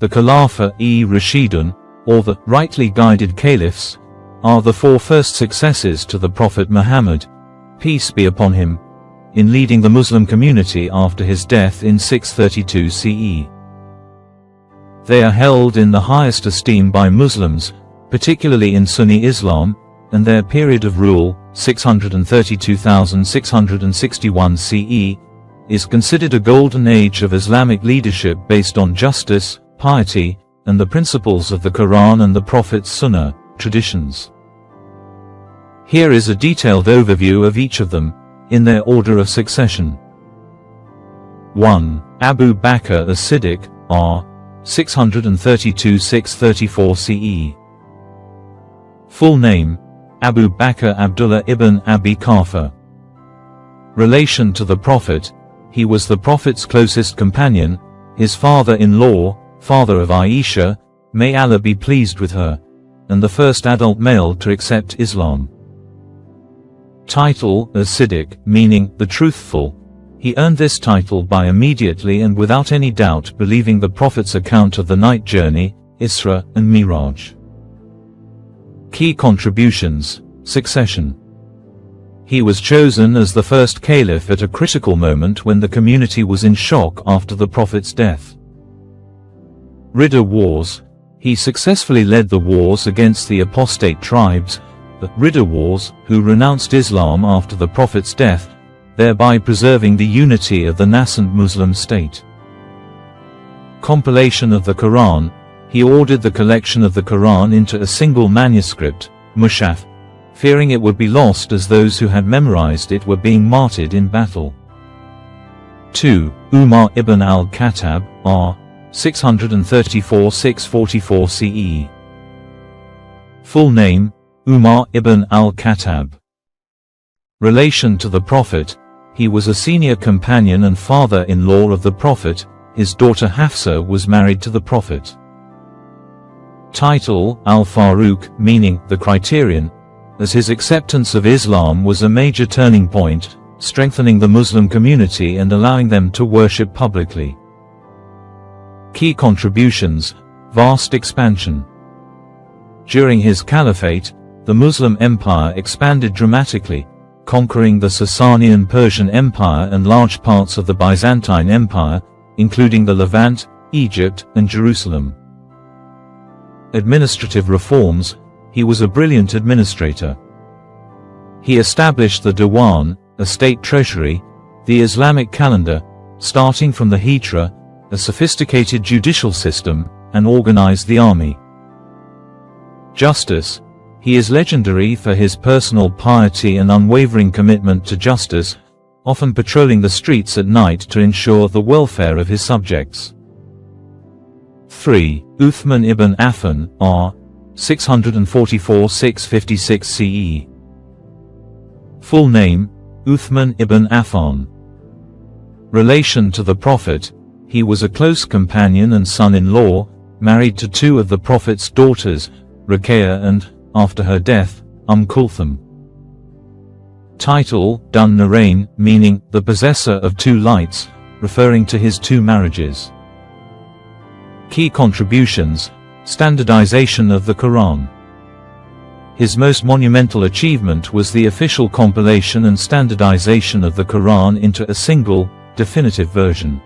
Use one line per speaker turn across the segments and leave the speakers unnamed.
The Khulfa-e-Rashidun, or the rightly guided caliphs, are the four first successors to the Prophet Muhammad, peace be upon him, in leading the Muslim community after his death in 632 CE. They are held in the highest esteem by Muslims, particularly in Sunni Islam, and their period of rule, 632,661 CE, is considered a golden age of Islamic leadership based on justice, piety, and the principles of the Quran and the Prophet's Sunnah traditions. Here is a detailed overview of each of them, in their order of succession. 1. Abu Bakr as-Siddiq, r. 632-634 CE. Full name, Abu Bakr Abdullah ibn Abi Quhafa. Relation to the Prophet, he was the Prophet's closest companion, his father-in-law, father of Aisha, may Allah be pleased with her, and the first adult male to accept Islam. Title, as-Siddiq, meaning, the truthful. He earned this title by immediately and without any doubt believing the Prophet's account of the night journey, Isra and Miraj. Key contributions, succession. He was chosen as the first caliph at a critical moment when the community was in shock after the Prophet's death. Ridda Wars. He successfully led the wars against the apostate tribes, the Ridda Wars, who renounced Islam after the Prophet's death, thereby preserving the unity of the nascent Muslim state. Compilation of the Quran. He ordered the collection of the Quran into a single manuscript, Mushaf, fearing it would be lost as those who had memorized it were being martyred in battle. 2. Umar ibn al-Khattab, r. 634-644 CE. Full name, Umar ibn al-Khattab. Relation to the Prophet, he was a senior companion and father-in-law of the Prophet. His daughter Hafsa was married to the Prophet. Title, Al-Faruq, meaning, the criterion, as his acceptance of Islam was a major turning point, strengthening the Muslim community and allowing them to worship publicly. Key contributions, vast expansion. During his caliphate, the Muslim empire expanded dramatically, conquering the Sasanian Persian Empire and large parts of the Byzantine Empire, including the Levant, Egypt, and Jerusalem. Administrative reforms. He was a brilliant administrator. He established the Diwan, a state treasury, the Islamic calendar, starting from the Hijra, a sophisticated judicial system, and organized the army. Justice. He is legendary for his personal piety and unwavering commitment to justice, often patrolling the streets at night to ensure the welfare of his subjects. 3. Uthman ibn Affan, r. 644-656 CE. Full name, Uthman ibn Affan. Relation to the Prophet, he was a close companion and son-in-law, married to two of the Prophet's daughters, Ruqayya and, after her death, Kulthum. Title, Dun Narain, meaning, the possessor of two lights, referring to his two marriages. Key contributions, standardization of the Quran. His most monumental achievement was the official compilation and standardization of the Quran into a single, definitive version.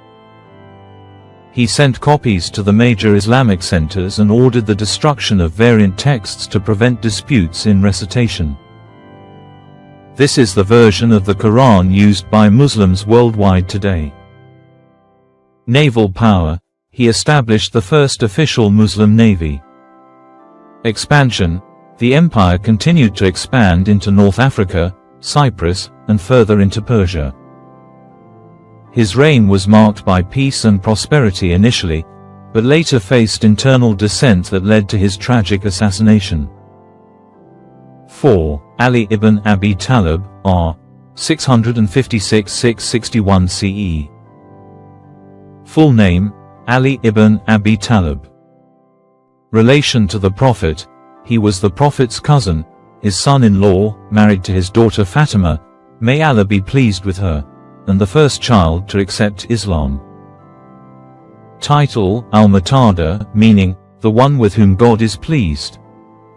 He sent copies to the major Islamic centers and ordered the destruction of variant texts to prevent disputes in recitation. This is the version of the Quran used by Muslims worldwide today. Naval power. He established the first official Muslim navy. Expansion. The empire continued to expand into North Africa, Cyprus, and further into Persia. His reign was marked by peace and prosperity initially, but later faced internal dissent that led to his tragic assassination. 4. Ali ibn Abi Talib, r. 656-661 CE. Full name, Ali ibn Abi Talib. Relation to the Prophet, he was the Prophet's cousin, his son-in-law, married to his daughter Fatima, may Allah be pleased with her, and the first child to accept Islam. Title: Al-Mu'tada, meaning, the one with whom God is pleased.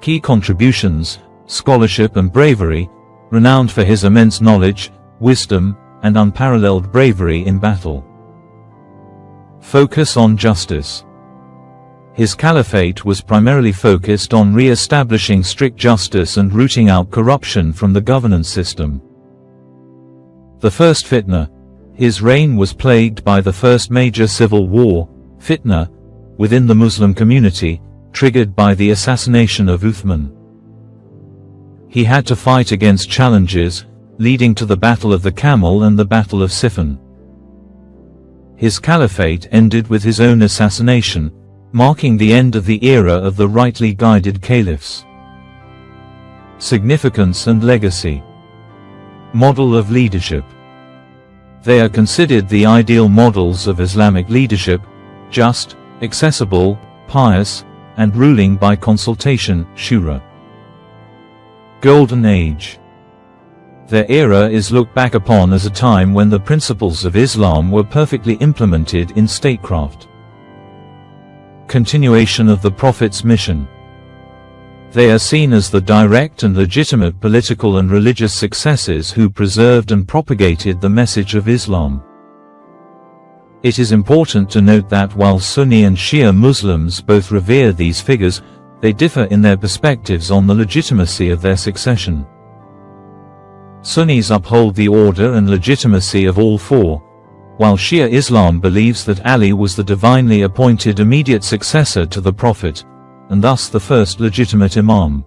Key contributions: scholarship and bravery, renowned for his immense knowledge, wisdom, and unparalleled bravery in battle. Focus on justice. His caliphate was primarily focused on re-establishing strict justice and rooting out corruption from the governance system. The first fitna. His reign was plagued by the first major civil war, fitna, within the Muslim community, triggered by the assassination of Uthman. He had to fight against challenges, leading to the Battle of the Camel and the Battle of Siffin. His caliphate ended with his own assassination, marking the end of the era of the rightly guided caliphs. Significance and legacy. Model of leadership. They are considered the ideal models of Islamic leadership: just, accessible, pious, and ruling by consultation, shura. Golden Age. Their era is looked back upon as a time when the principles of Islam were perfectly implemented in statecraft. Continuation of the Prophet's mission. They are seen as the direct and legitimate political and religious successors who preserved and propagated the message of Islam. It is important to note that while Sunni and Shia Muslims both revere these figures, they differ in their perspectives on the legitimacy of their succession. Sunnis uphold the order and legitimacy of all four, while Shia Islam believes that Ali was the divinely appointed immediate successor to the Prophet, and thus the first legitimate Imam.